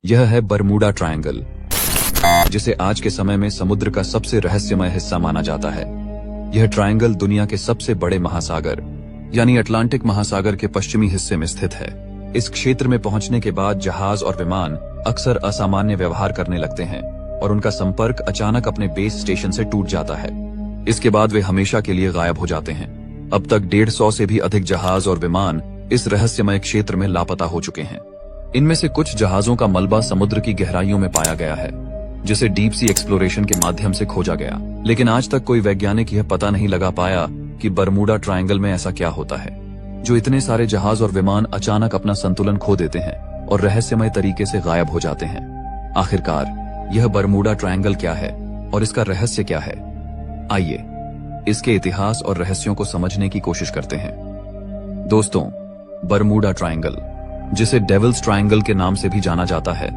यह है Bermuda triangle, जिसे आज के समय में समुद्र का सबसे रहस्यमय हिस्सा माना जाता है। यह ट्रायंगल दुनिया के सबसे बड़े महासागर यानी अटलांटिक महासागर के पश्चिमी हिस्से में स्थित है। इस क्षेत्र में पहुंचने के बाद जहाज और विमान अक्सर असामान्य व्यवहार करने लगते हैं और उनका संपर्क अचानक अपने बेस स्टेशन से टूट जाता है। इसके बाद वे हमेशा के लिए गायब हो जाते हैं। अब तक 150 से भी अधिक जहाज और विमान इस रहस्यमय क्षेत्र में लापता हो चुके हैं। इनमें से कुछ जहाजों का मलबा समुद्र की गहराइयों में पाया गया है, जिसे डीप सी एक्सप्लोरेशन के माध्यम से खोजा गया। लेकिन आज तक कोई वैज्ञानिक यह पता नहीं लगा पाया कि बरमूडा ट्रायंगल में ऐसा क्या होता है जो इतने सारे जहाज और विमान अचानक अपना संतुलन खो देते हैं और रहस्यमय तरीके से गायब हो जाते हैं। आखिरकार यह बरमूडा ट्रायंगल क्या है और इसका रहस्य क्या है? आइए इसके इतिहास और रहस्यों को समझने की कोशिश करते हैं। दोस्तों, बरमूडा ट्रायंगल, जिसे डेविल्स ट्रायंगल के नाम से भी जाना जाता है,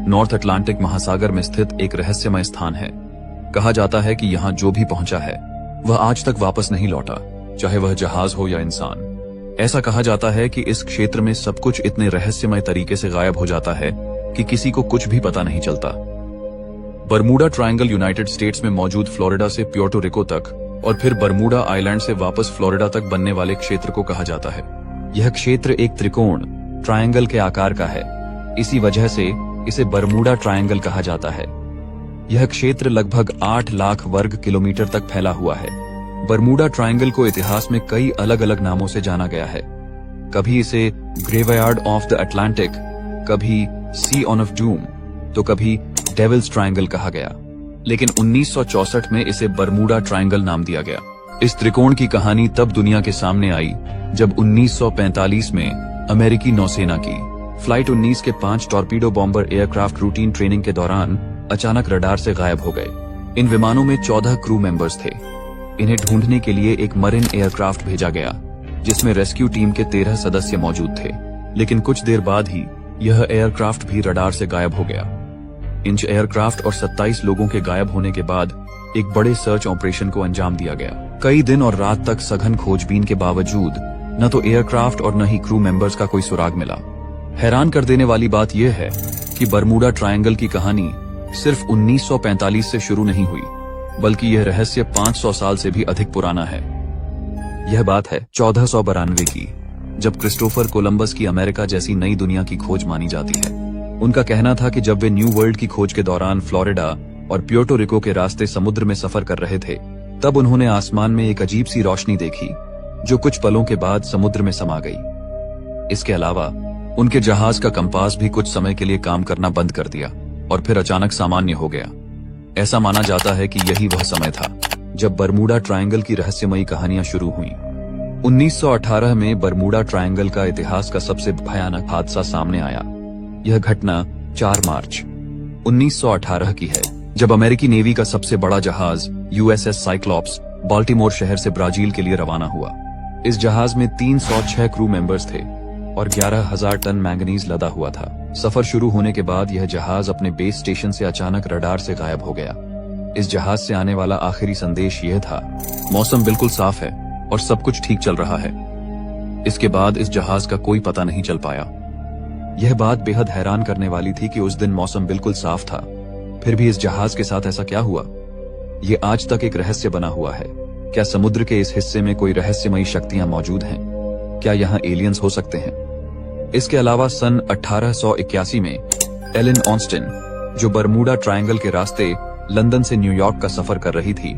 नॉर्थ अटलांटिक महासागर में स्थित एक रहस्यमय स्थान है। कहा जाता है कि यहाँ जो भी पहुंचा है वह आज तक वापस नहीं लौटा, चाहे वह जहाज हो या इंसान। ऐसा कहा जाता है कि इस क्षेत्र में सब कुछ इतने रहस्यमय तरीके से गायब हो जाता है कि किसी को कुछ भी पता नहीं चलता। बरमूडा ट्रायंगल यूनाइटेड स्टेट्स में मौजूद फ्लोरिडा से प्योर्टो रिको तक और फिर बरमूडा आइलैंड से वापस फ्लोरिडा तक बनने वाले क्षेत्र को कहा जाता है। यह क्षेत्र एक त्रिकोण ट्रायंगल के आकार का है, इसी वजह से इसे बरमूडा ट्रायंगल कहा जाता है। यह क्षेत्र लगभग 8 लाख वर्ग किलोमीटर तक फैला हुआ है। बरमूडा ट्रायंगल को इतिहास में कई अलग अलग नामों से जाना गया है। कभी इसे ग्रेवयार्ड ऑफ द अटलांटिक, कभी सी ऑफ डूम, तो कभी डेविल्स ट्रायंगल कहा गया। लेकिन 1964 में इसे बरमूडा ट्रायंगल नाम दिया गया। इस त्रिकोण की कहानी तब दुनिया के सामने आई जब 1945 में अमेरिकी नौसेना की फ्लाइट 19 के 5 torpedo bomber aircraft routine training के दौरान अचानक रडार से गायब हो गए। इन विमानों में 14 क्रू मेंबर्स थे। इन्हें ढूंढने के लिए एक मरीन एयरक्राफ्ट भेजा गया, जिसमें रेस्क्यू टीम के 13 सदस्य मौजूद थे। लेकिन कुछ देर बाद ही यह एयरक्राफ्ट भी रडार से गायब हो गया। इन एयरक्राफ्ट और 27 लोगों के गायब होने के बाद एक बड़े सर्च ऑपरेशन को अंजाम दिया गया। कई दिन और रात तक सघन खोजबीन के बावजूद न तो एयरक्राफ्ट और न ही क्रू मेंबर्स का कोई सुराग मिला। हैरान कर देने वाली बात यह है कि बरमूडा ट्रायंगल की कहानी सिर्फ 1945 से शुरू नहीं हुई, बल्कि यह रहस्य 500 साल से भी अधिक पुराना है। यह बात है 1492 की, जब क्रिस्टोफर कोलंबस की अमेरिका जैसी नई दुनिया की खोज मानी जाती है। उनका कहना था कि जब वे न्यू वर्ल्ड की खोज के दौरान फ्लोरिडा और प्योर्टो रिको के रास्ते समुद्र में सफर कर रहे थे, तब उन्होंने आसमान में एक अजीब सी रोशनी देखी जो कुछ पलों के बाद समुद्र में समा गई। इसके अलावा उनके जहाज का कंपास भी कुछ समय के लिए काम करना बंद कर दिया और फिर अचानक सामान्य हो गया। ऐसा माना जाता है कि यही वह समय था जब बरमूडा ट्रायंगल की रहस्यमयी कहानियां शुरू हुईं। 1918 में बरमूडा ट्रायंगल का इतिहास का सबसे भयानक हादसा सामने आया। यह घटना 4 मार्च 1918 की है, जब अमेरिकी नेवी का सबसे बड़ा जहाज यूएसएस साइक्लॉप्स बाल्टीमोर शहर से ब्राजील के लिए रवाना हुआ। इस जहाज में 306 क्रू मेंबर्स थे और 11,000 टन मैंगनीज लदा हुआ था। सफर शुरू होने के बाद यह जहाज अपने बेस स्टेशन से अचानक रडार से गायब हो गया। इस जहाज से आने वाला आखिरी संदेश यह था, मौसम बिल्कुल साफ है और सब कुछ ठीक चल रहा है। इसके बाद इस जहाज का कोई पता नहीं चल पाया। यह बात बेहद हैरान करने वाली थी कि उस दिन मौसम बिल्कुल साफ था, फिर भी इस जहाज के साथ ऐसा क्या हुआ? ये आज तक एक रहस्य बना हुआ है। क्या समुद्र के इस हिस्से में कोई रहस्यमयी शक्तियां मौजूद हैं? क्या यहाँ एलियंस हो सकते हैं? इसके अलावा सन 1881 में एलन ऑस्टिन, जो बरमूडा ट्रायंगल के रास्ते लंदन से न्यूयॉर्क का सफर कर रही थी,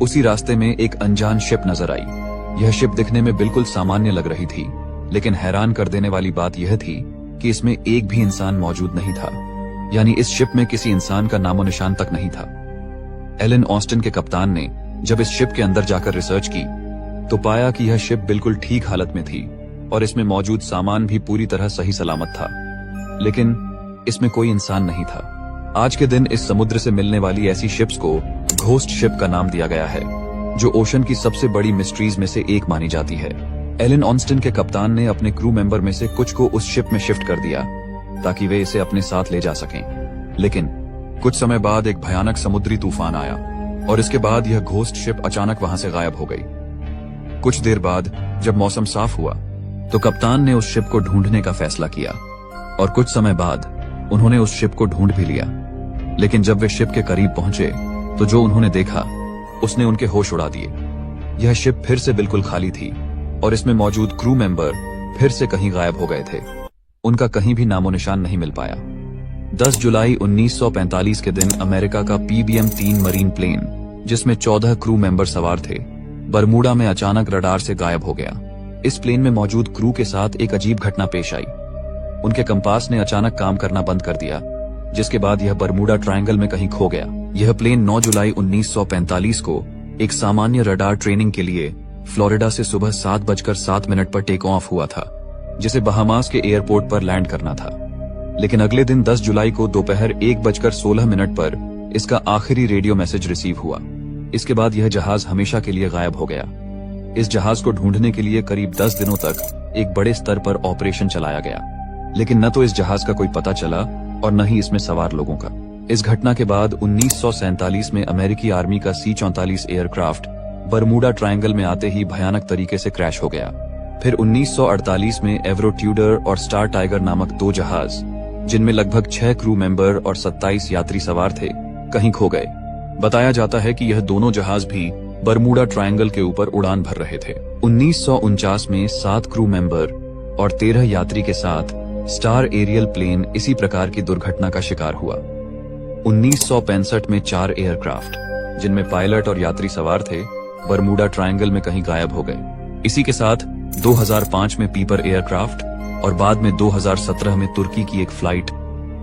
उसी रास्ते में एक अनजान शिप नजर आई। यह शिप दिखने में बिल्कुल सामान्य लग रही थी, लेकिन हैरान कर देने वाली बात यह थी कि इसमें एक भी इंसान मौजूद नहीं था। यानी इस शिप में किसी इंसान का नामो निशान तक नहीं था। एलन ऑस्टिन के कप्तान ने जब इस शिप के अंदर जाकर रिसर्च की तो पाया कि यह शिप बिल्कुल ठीक हालत में थी और इसमें मौजूद सामान भी पूरी तरह सही सलामत था, लेकिन इसमें कोई इंसान नहीं था। आज के दिन इस समुद्र से मिलने वाली ऐसी शिप्स को घोस्ट शिप का नाम दिया गया है, जो ओशन की सबसे बड़ी मिस्ट्रीज में से एक मानी जाती है। एलन ऑस्टिन के कप्तान ने अपने क्रू मेंबर में से कुछ को उस शिप में शिफ्ट कर दिया ताकि वे इसे अपने साथ ले जा सकें। लेकिन कुछ समय बाद एक भयानक समुद्री तूफान आया और इसके बाद यह घोस्ट शिप अचानक वहां से गायब हो गई। कुछ देर बाद जब मौसम साफ हुआ तो कप्तान ने उस शिप को ढूंढने का फैसला किया और कुछ समय बाद उन्होंने उस शिप को ढूंढ भी लिया, लेकिन जब वे शिप के करीब पहुंचे तो जो उन्होंने देखा उसने उनके होश उड़ा दिए। यह शिप फिर से बिल्कुल खाली थी और इसमें मौजूद क्रू मेंबर फिर से कहीं गायब हो गए थे। उनका कहीं भी नामो निशान नहीं मिल पाया। 10 जुलाई 1945 के दिन अमेरिका का PBM-3 मरीन प्लेन, जिसमें 14 क्रू मेंबर सवार थे, बरमूडा में अचानक रडार से गायब हो गया। इस प्लेन में मौजूद क्रू के साथ एक अजीब घटना पेश आई। उनके कंपास ने अचानक काम करना बंद कर दिया, जिसके बाद यह बरमूडा ट्रायंगल में कहीं खो गया। यह प्लेन 9 जुलाई 1945 को एक सामान्य रडार ट्रेनिंग के लिए फ्लोरिडा से सुबह 7:07 पर टेक ऑफ हुआ था, जिसे बहामास के एयरपोर्ट पर लैंड करना था। लेकिन अगले दिन 10 जुलाई को दोपहर 1:16 पर इसका आखिरी रेडियो मैसेज रिसीव हुआ। इसके बाद यह जहाज हमेशा के लिए गायब हो गया। इस जहाज को ढूंढने के लिए करीब 10 दिनों तक एक बड़े स्तर पर ऑपरेशन चलाया गया, लेकिन न तो इस जहाज का कोई पता चला और न ही इसमें सवार लोगों का। इस घटना के बाद 1947 में अमेरिकी आर्मी का C-44 एयरक्राफ्ट बरमूडा ट्रायंगल में आते ही भयानक तरीके से क्रैश हो गया। फिर 1948 में एवरो ट्यूडर और स्टार टाइगर नामक 2 जहाज, जिनमें लगभग 6 क्रू मेंबर और 27 यात्री सवार थे, कहीं खो गए। बताया जाता है कि यह दोनों जहाज भी बरमूडा ट्रायंगल के ऊपर उड़ान भर रहे थे। 1949 में 7 क्रू मेंबर और 13 यात्री के साथ स्टार एरियल प्लेन इसी प्रकार की दुर्घटना का शिकार हुआ। 1965 में 4 एयरक्राफ्ट, जिनमें पायलट और यात्री सवार थे, बरमूडा ट्रायंगल में कहीं गायब हो गए। इसी के साथ 2005 में पीपर एयरक्राफ्ट और बाद में 2017 में तुर्की की एक फ्लाइट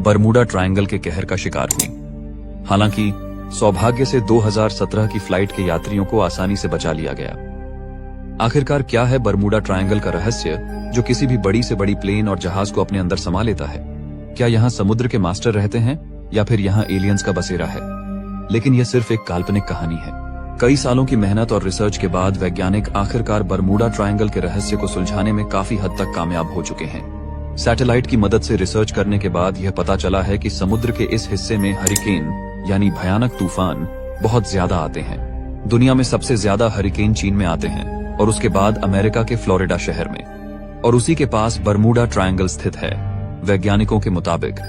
बरमूडा ट्रायंगल के कहर का शिकार हुई। हालांकि सौभाग्य से 2017 की फ्लाइट के यात्रियों को आसानी से बचा लिया गया। आखिरकार क्या है बरमूडा ट्रायंगल का रहस्य, जो किसी भी बड़ी से बड़ी प्लेन और जहाज को अपने अंदर समा लेता है? क्या यहाँ समुद्र के मास्टर रहते हैं या फिर यहाँ एलियंस का बसेरा है? लेकिन यह सिर्फ एक काल्पनिक कहानी है। कई सालों की मेहनत और रिसर्च के बाद वैज्ञानिक आखिरकार बरमूडा ट्रायंगल के रहस्य को सुलझाने में काफी हद तक कामयाब हो चुके हैं। सैटेलाइट की मदद से रिसर्च करने के बाद यह पता चला है कि समुद्र के इस हिस्से में हरिकेन यानी भयानक तूफान बहुत ज्यादा आते हैं। दुनिया में सबसे ज्यादा हरिकेन चीन में आते हैं और उसके बाद अमेरिका के फ्लोरिडा शहर में, और उसी के पास बरमूडा ट्रायंगल स्थित है। वैज्ञानिकों के मुताबिक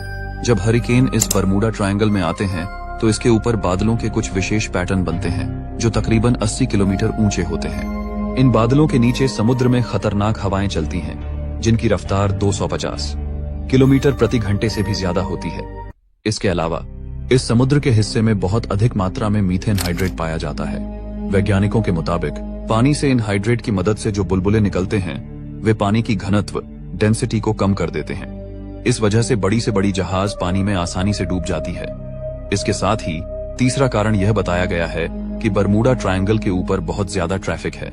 जब हरिकेन इस बरमूडा ट्रायंगल में आते हैं तो इसके ऊपर बादलों के कुछ विशेष पैटर्न बनते हैं जो तकरीबन 80 किलोमीटर ऊंचे होते हैं। इन बादलों के नीचे समुद्र में खतरनाक हवाएं चलती हैं, जिनकी रफ्तार 250 किलोमीटर प्रति घंटे से भी ज्यादा होती है। इसके अलावा इस समुद्र के हिस्से में बहुत अधिक मात्रा में मीथेन हाइड्रेट पाया जाता है। वैज्ञानिकों के मुताबिक पानी से इन हाइड्रेट की मदद से जो बुलबुले निकलते हैं, वे पानी की घनत्व डेंसिटी को कम कर देते हैं। इस वजह से बड़ी जहाज पानी में आसानी से डूब जाती है। इसके साथ ही तीसरा कारण यह बताया गया है कि बरमूडा ट्रायंगल के ऊपर बहुत ज्यादा ट्रैफिक है,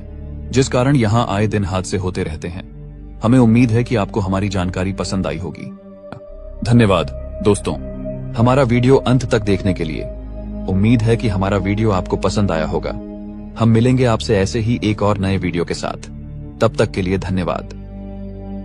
जिस कारण यहाँ आए दिन हादसे होते रहते हैं। हमें उम्मीद है कि आपको हमारी जानकारी पसंद आई होगी। धन्यवाद दोस्तों, हमारा वीडियो अंत तक देखने के लिए। उम्मीद है कि हमारा वीडियो आपको पसंद आया होगा। हम मिलेंगे आपसे ऐसे ही एक और नए वीडियो के साथ। तब तक के लिए धन्यवाद।